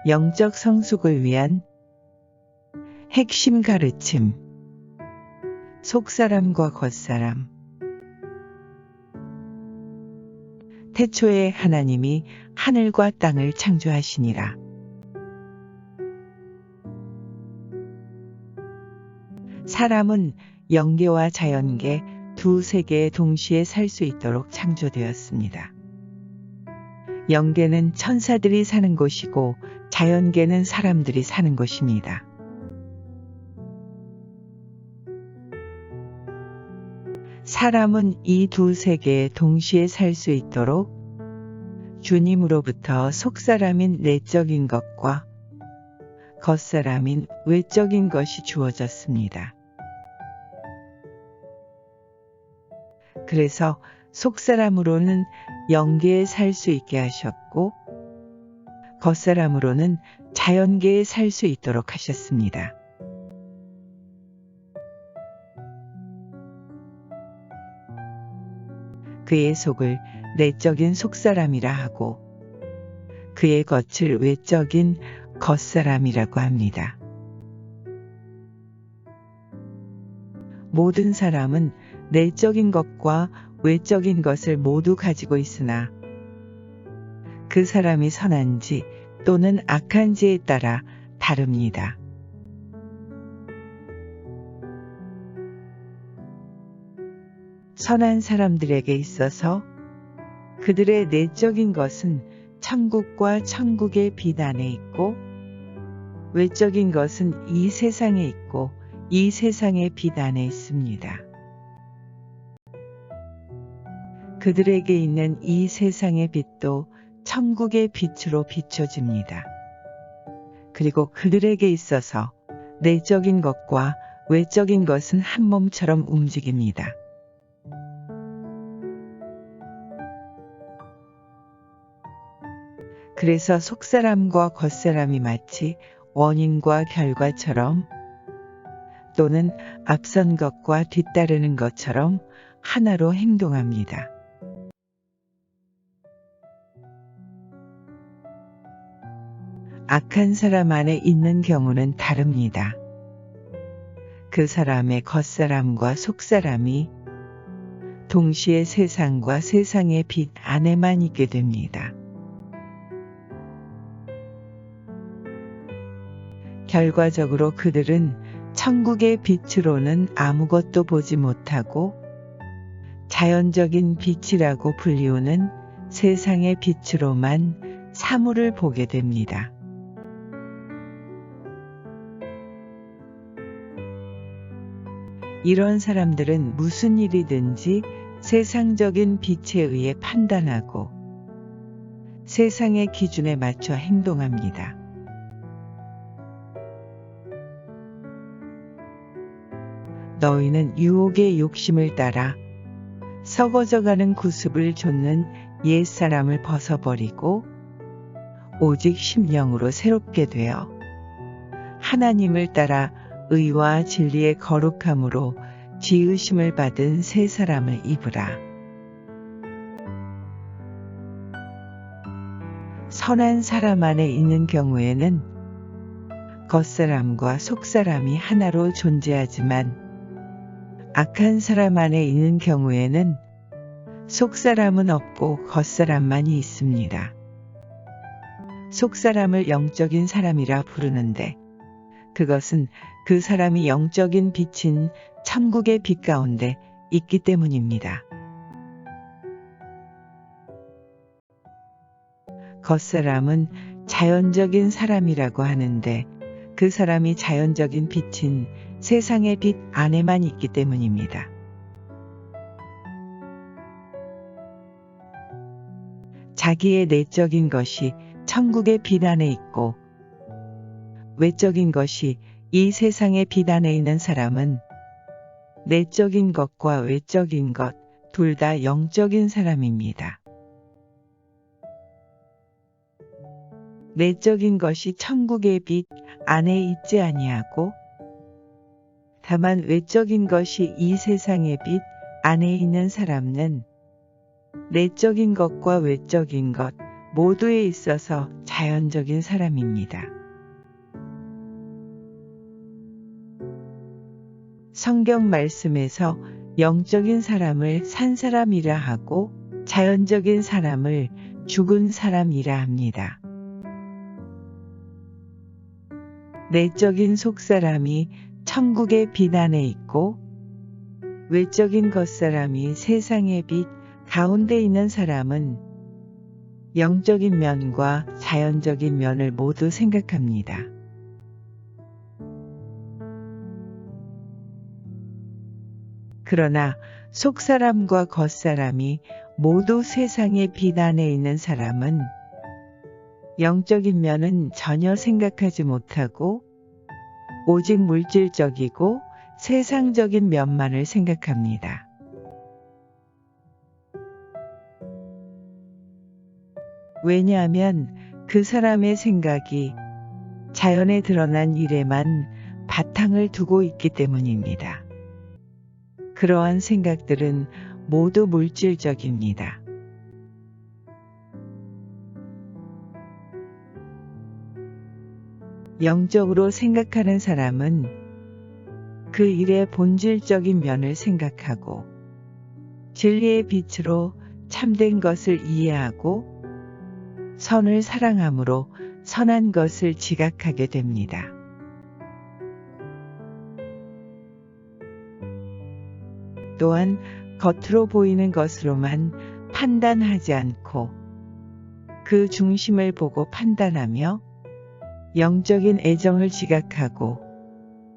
영적 성숙을 위한 핵심 가르침. 속사람과 겉사람. 태초에 하나님이 하늘과 땅을 창조하시니라. 사람은 영계와 자연계 두 세계에 동시에 살 수 있도록 창조되었습니다. 영계는 천사들이 사는 곳이고 자연계는 사람들이 사는 곳입니다. 사람은 이 두 세계에 동시에 살 수 있도록 주님으로부터 속사람인 내적인 것과 겉사람인 외적인 것이 주어졌습니다. 그래서 속사람으로는 영계에 살 수 있게 하셨고 겉사람으로는 자연계에 살 수 있도록 하셨습니다. 그의 속을 내적인 속사람이라 하고 그의 겉을 외적인 겉사람이라고 합니다. 모든 사람은 내적인 것과 외적인 것을 모두 가지고 있으나 그 사람이 선한지 또는 악한지에 따라 다릅니다. 선한 사람들에게 있어서 그들의 내적인 것은 천국과 천국의 빛 안에 있고 외적인 것은 이 세상에 있고 이 세상의 빛 안에 있습니다. 그들에게 있는 이 세상의 빛도 천국의 빛으로 비춰집니다. 그리고 그들에게 있어서 내적인 것과 외적인 것은 한 몸처럼 움직입니다. 그래서 속사람과 겉사람이 마치 원인과 결과처럼 또는 앞선 것과 뒤따르는 것처럼 하나로 행동합니다. 악한 사람 안에 있는 경우는 다릅니다. 그 사람의 겉사람과 속사람이 동시에 세상과 세상의 빛 안에만 있게 됩니다. 결과적으로 그들은 천국의 빛으로는 아무것도 보지 못하고 자연적인 빛이라고 불리우는 세상의 빛으로만 사물을 보게 됩니다. 이런 사람들은 무슨 일이든지 세상적인 빛에 의해 판단하고 세상의 기준에 맞춰 행동합니다. 너희는 유혹의 욕심을 따라 썩어져가는 구습을 좇는 옛사람을 벗어버리고 오직 심령으로 새롭게 되어 하나님을 따라 의와 진리의 거룩함으로 지으심을 받은 새 사람을 입으라. 선한 사람 안에 있는 경우에는 겉사람과 속사람이 하나로 존재하지만 악한 사람 안에 있는 경우에는 속사람은 없고 겉사람만이 있습니다. 속사람을 영적인 사람이라 부르는데 그것은 그 사람이 영적인 빛인 천국의 빛 가운데 있기 때문입니다. 겉사람은 자연적인 사람이라고 하는데 그 사람이 자연적인 빛인 세상의 빛 안에만 있기 때문입니다. 자기의 내적인 것이 천국의 빛 안에 있고 외적인 것이 이 세상의 빛 안에 있는 사람은 내적인 것과 외적인 것 둘 다 영적인 사람입니다. 내적인 것이 천국의 빛 안에 있지 아니하고 다만 외적인 것이 이 세상의 빛 안에 있는 사람은 내적인 것과 외적인 것 모두에 있어서 자연적인 사람입니다. 성경 말씀에서 영적인 사람을 산 사람이라 하고 자연적인 사람을 죽은 사람이라 합니다. 내적인 속사람이 천국의 빛 안에 있고 외적인 겉사람이 세상의 빛 가운데 있는 사람은 영적인 면과 자연적인 면을 모두 생각합니다. 그러나 속사람과 겉사람이 모두 세상의 빛 안에 있는 사람은 영적인 면은 전혀 생각하지 못하고 오직 물질적이고 세상적인 면만을 생각합니다. 왜냐하면 그 사람의 생각이 자연에 드러난 일에만 바탕을 두고 있기 때문입니다. 그러한 생각들은 모두 물질적입니다. 영적으로 생각하는 사람은 그 일의 본질적인 면을 생각하고 진리의 빛으로 참된 것을 이해하고 선을 사랑함으로 선한 것을 지각하게 됩니다. 또한 겉으로 보이는 것으로만 판단하지 않고 그 중심을 보고 판단하며 영적인 애정을 지각하고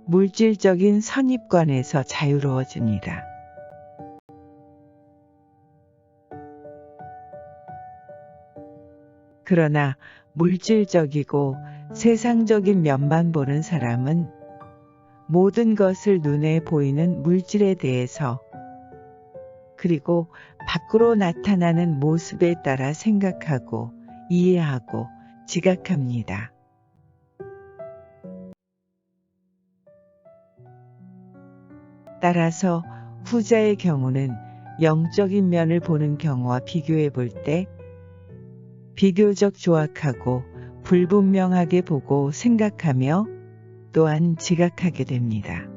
물질적인 선입관에서 자유로워집니다. 그러나 물질적이고 세상적인 면만 보는 사람은 모든 것을 눈에 보이는 물질에 대해서 그리고 밖으로 나타나는 모습에 따라 생각하고 이해하고 지각합니다. 따라서 후자의 경우는 영적인 면을 보는 경우와 비교해 볼 때 비교적 조악하고 불분명하게 보고 생각하며 또한 지각하게 됩니다.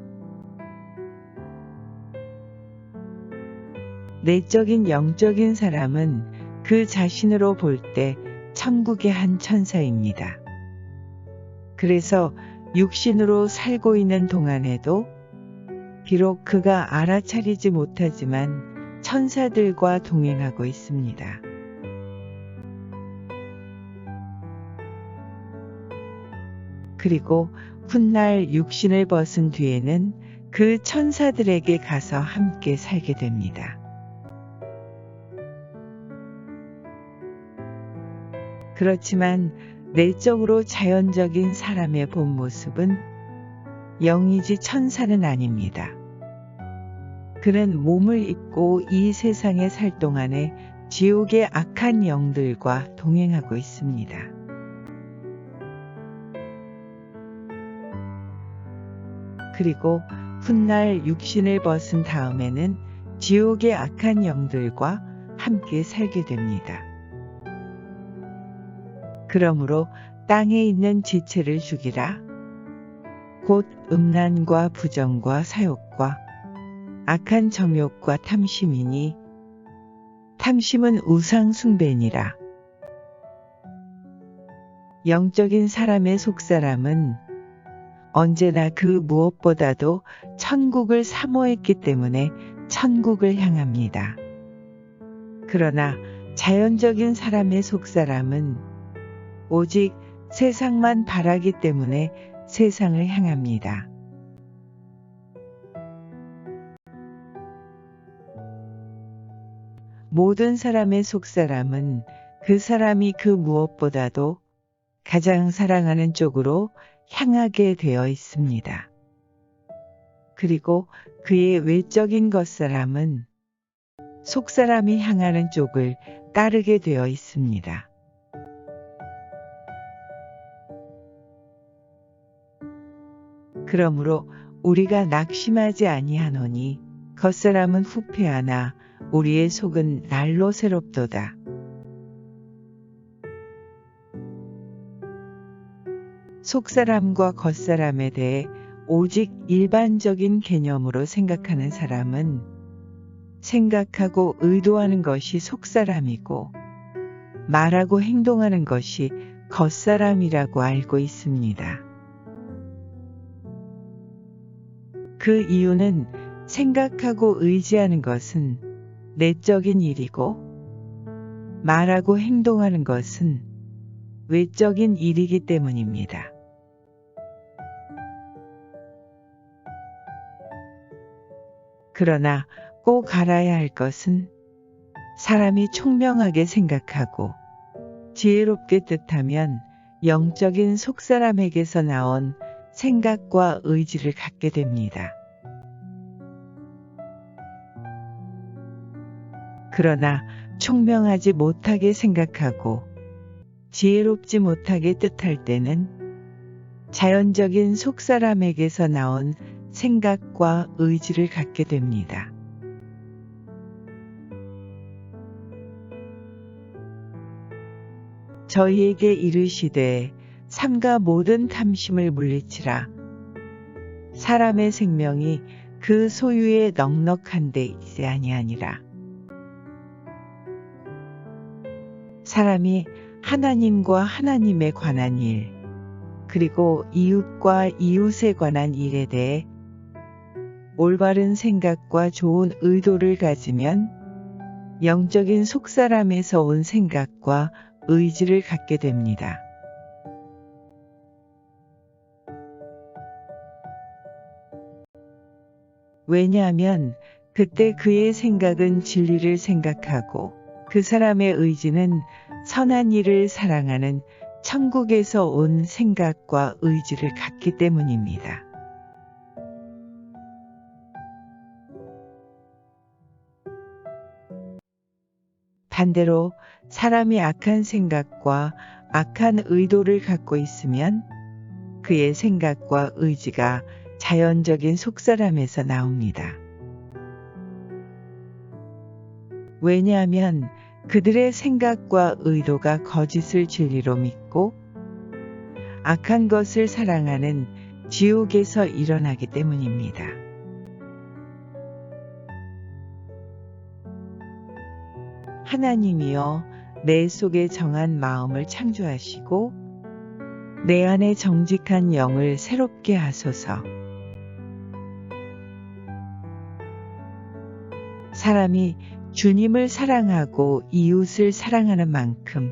내적인 영적인 사람은 그 자신으로 볼 때 천국의 한 천사입니다. 그래서 육신으로 살고 있는 동안에도 비록 그가 알아차리지 못하지만 천사들과 동행하고 있습니다. 그리고 훗날 육신을 벗은 뒤에는 그 천사들에게 가서 함께 살게 됩니다. 그렇지만 내적으로 자연적인 사람의 본 모습은 영이지 천사는 아닙니다. 그는 몸을 입고 이 세상에 살 동안에 지옥의 악한 영들과 동행하고 있습니다. 그리고 훗날 육신을 벗은 다음에는 지옥의 악한 영들과 함께 살게 됩니다. 그러므로 땅에 있는 지체를 죽이라. 곧 음란과 부정과 사욕과 악한 정욕과 탐심이니 탐심은 우상 숭배니라. 영적인 사람의 속사람은 언제나 그 무엇보다도 천국을 사모했기 때문에 천국을 향합니다. 그러나 자연적인 사람의 속사람은 오직 세상만 바라기 때문에 세상을 향합니다. 모든 사람의 속사람은 그 사람이 그 무엇보다도 가장 사랑하는 쪽으로 향하게 되어 있습니다. 그리고 그의 외적인 겉사람은 속사람이 향하는 쪽을 따르게 되어 있습니다. 그러므로 우리가 낙심하지 아니하노니 겉사람은 후패하나 우리의 속은 날로 새롭도다. 속사람과 겉사람에 대해 오직 일반적인 개념으로 생각하는 사람은 생각하고 의도하는 것이 속사람이고 말하고 행동하는 것이 겉사람이라고 알고 있습니다. 그 이유는 생각하고 의지하는 것은 내적인 일이고 말하고 행동하는 것은 외적인 일이기 때문입니다. 그러나 꼭 알아야 할 것은 사람이 총명하게 생각하고 지혜롭게 뜻하면 영적인 속사람에게서 나온 생각과 의지를 갖게 됩니다. 그러나 총명하지 못하게 생각하고 지혜롭지 못하게 뜻할 때는 자연적인 속사람에게서 나온 생각과 의지를 갖게 됩니다. 저희에게 이르시되 삼가 모든 탐심을 물리치라. 사람의 생명이 그 소유에 넉넉한 데 있지 아니하니라. 사람이 하나님과 하나님에 관한 일, 그리고 이웃과 이웃에 관한 일에 대해 올바른 생각과 좋은 의도를 가지면 영적인 속사람에서 온 생각과 의지를 갖게 됩니다. 왜냐하면 그때 그의 생각은 진리를 생각하고 그 사람의 의지는 선한 일을 사랑하는 천국에서 온 생각과 의지를 갖기 때문입니다. 반대로 사람이 악한 생각과 악한 의도를 갖고 있으면 그의 생각과 의지가 자연적인 속사람에서 나옵니다. 왜냐하면 그들의 생각과 의도가 거짓을 진리로 믿고 악한 것을 사랑하는 지옥에서 일어나기 때문입니다. 하나님이여 내 속에 정한 마음을 창조하시고 내 안에 정직한 영을 새롭게 하소서. 사람이 주님을 사랑하고 이웃을 사랑하는 만큼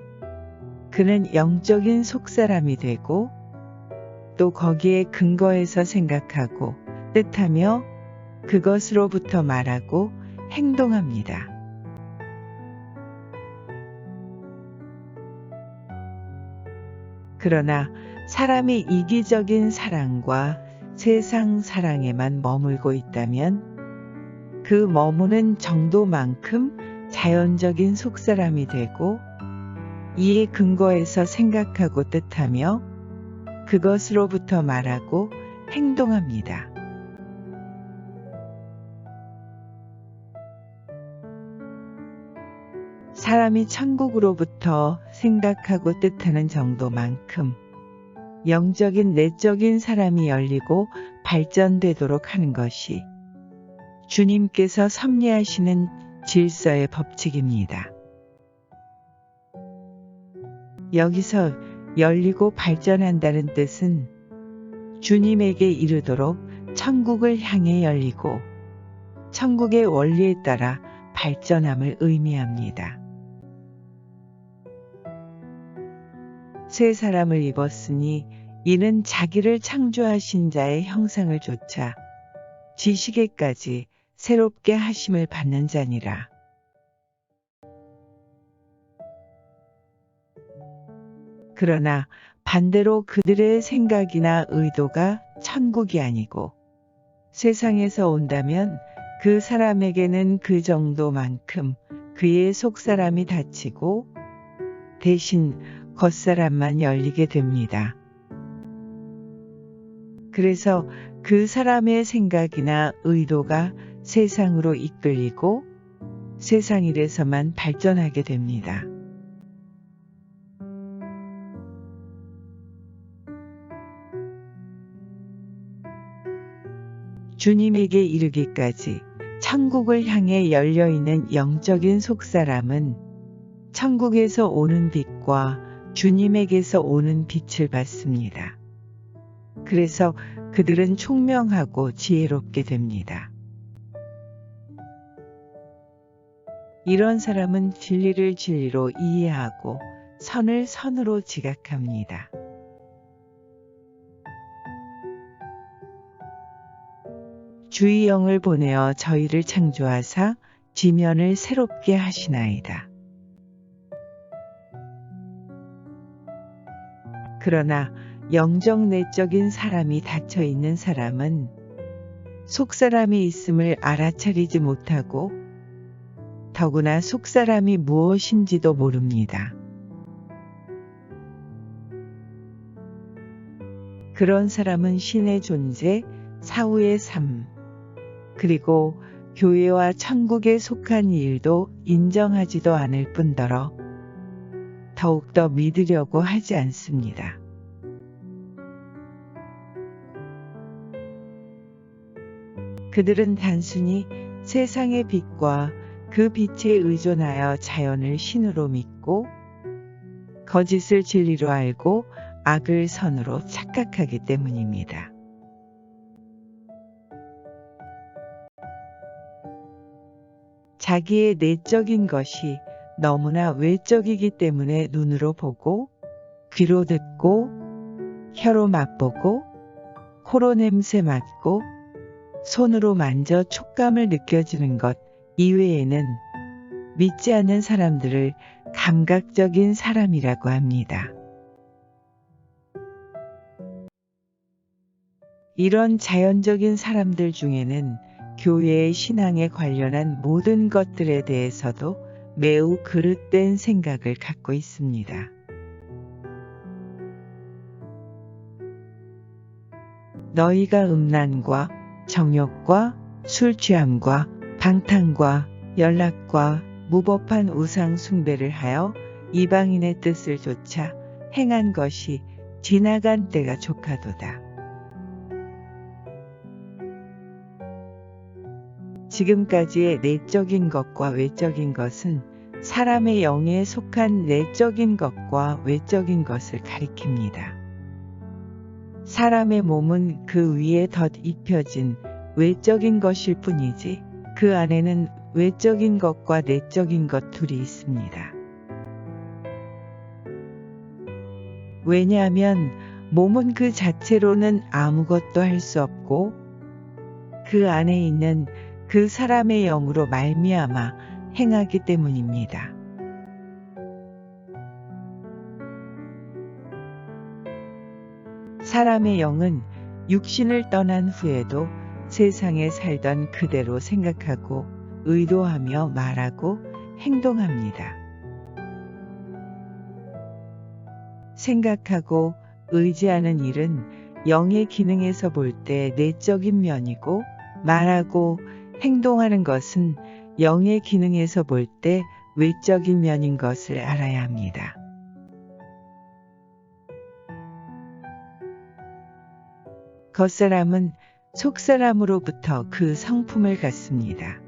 그는 영적인 속사람이 되고 또 거기에 근거해서 생각하고 뜻하며 그것으로부터 말하고 행동합니다. 그러나 사람이 이기적인 사랑과 세상 사랑에만 머물고 있다면 그 머무는 정도만큼 자연적인 속사람이 되고 이에 근거해서 생각하고 뜻하며 그것으로부터 말하고 행동합니다. 사람이 천국으로부터 생각하고 뜻하는 정도만큼 영적인 내적인 사람이 열리고 발전되도록 하는 것이 주님께서 섭리하시는 질서의 법칙입니다. 여기서 열리고 발전한다는 뜻은 주님에게 이르도록 천국을 향해 열리고 천국의 원리에 따라 발전함을 의미합니다. 새 사람을 입었으니 이는 자기를 창조하신 자의 형상을 좇아 지식에까지 새롭게 하심을 받는 자니라. 그러나 반대로 그들의 생각이나 의도가 천국이 아니고 세상에서 온다면 그 사람에게는 그 정도만큼 그의 속사람이 닫히고 대신 겉사람만 열리게 됩니다. 그래서 그 사람의 생각이나 의도가 세상으로 이끌리고 세상 일에서만 발전하게 됩니다. 주님에게 이르기까지 천국을 향해 열려있는 영적인 속사람은 천국에서 오는 빛과 주님에게서 오는 빛을 받습니다. 그래서 그들은 총명하고 지혜롭게 됩니다. 이런 사람은 진리를 진리로 이해하고 선을 선으로 지각합니다. 주의 영을 보내어 저희를 창조하사 지면을 새롭게 하시나이다. 그러나 영적 내적인 사람이 닫혀 있는 사람은 속사람이 있음을 알아차리지 못하고 더구나 속사람이 무엇인지도 모릅니다. 그런 사람은 신의 존재, 사후의 삶, 그리고 교회와 천국에 속한 일도 인정하지도 않을 뿐더러 더욱더 믿으려고 하지 않습니다. 그들은 단순히 세상의 빛과 그 빛에 의존하여 자연을 신으로 믿고 거짓을 진리로 알고 악을 선으로 착각하기 때문입니다. 자기의 내적인 것이 너무나 외적이기 때문에 눈으로 보고 귀로 듣고 혀로 맛보고 코로 냄새 맡고 손으로 만져 촉감을 느껴지는 것 이외에는 믿지 않는 사람들을 감각적인 사람이라고 합니다. 이런 자연적인 사람들 중에는 교회의 신앙에 관련한 모든 것들에 대해서도 매우 그릇된 생각을 갖고 있습니다. 너희가 음란과 정욕과 술 취함과 방탕과 연락과 무법한 우상 숭배를 하여 이방인의 뜻을 좇아 행한 것이 지나간 때가 족하도다. 지금까지의 내적인 것과 외적인 것은 사람의 영에 속한 내적인 것과 외적인 것을 가리킵니다. 사람의 몸은 그 위에 덧입혀진 외적인 것일 뿐이지 그 안에는 외적인 것과 내적인 것 둘이 있습니다. 왜냐하면 몸은 그 자체로는 아무것도 할 수 없고 그 안에 있는 그 사람의 영으로 말미암아 행하기 때문입니다. 사람의 영은 육신을 떠난 후에도 세상에 살던 그대로 생각하고 의도하며 말하고 행동합니다. 생각하고 의지하는 일은 영의 기능에서 볼 때 내적인 면이고 말하고 행동하는 것은 영의 기능에서 볼 때 외적인 면인 것을 알아야 합니다. 겉사람은 속사람으로부터 그 성품을 갖습니다.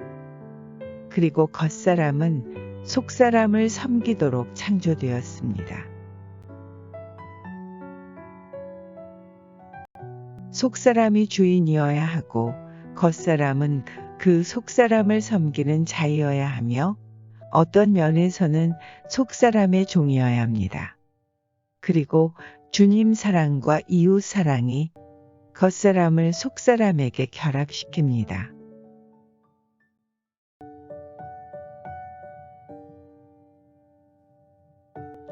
그리고 겉사람은 속사람을 섬기도록 창조되었습니다. 속사람이 주인이어야 하고 겉사람은 그 속사람을 섬기는 자이어야 하며 어떤 면에서는 속사람의 종이어야 합니다. 그리고 주님 사랑과 이웃 사랑이 겉사람을 속사람에게 결합시킵니다.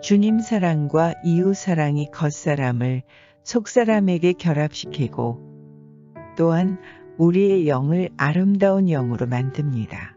주님 사랑과 이웃 사랑이 겉사람을 속사람에게 결합시키고 또한 우리의 영을 아름다운 영으로 만듭니다.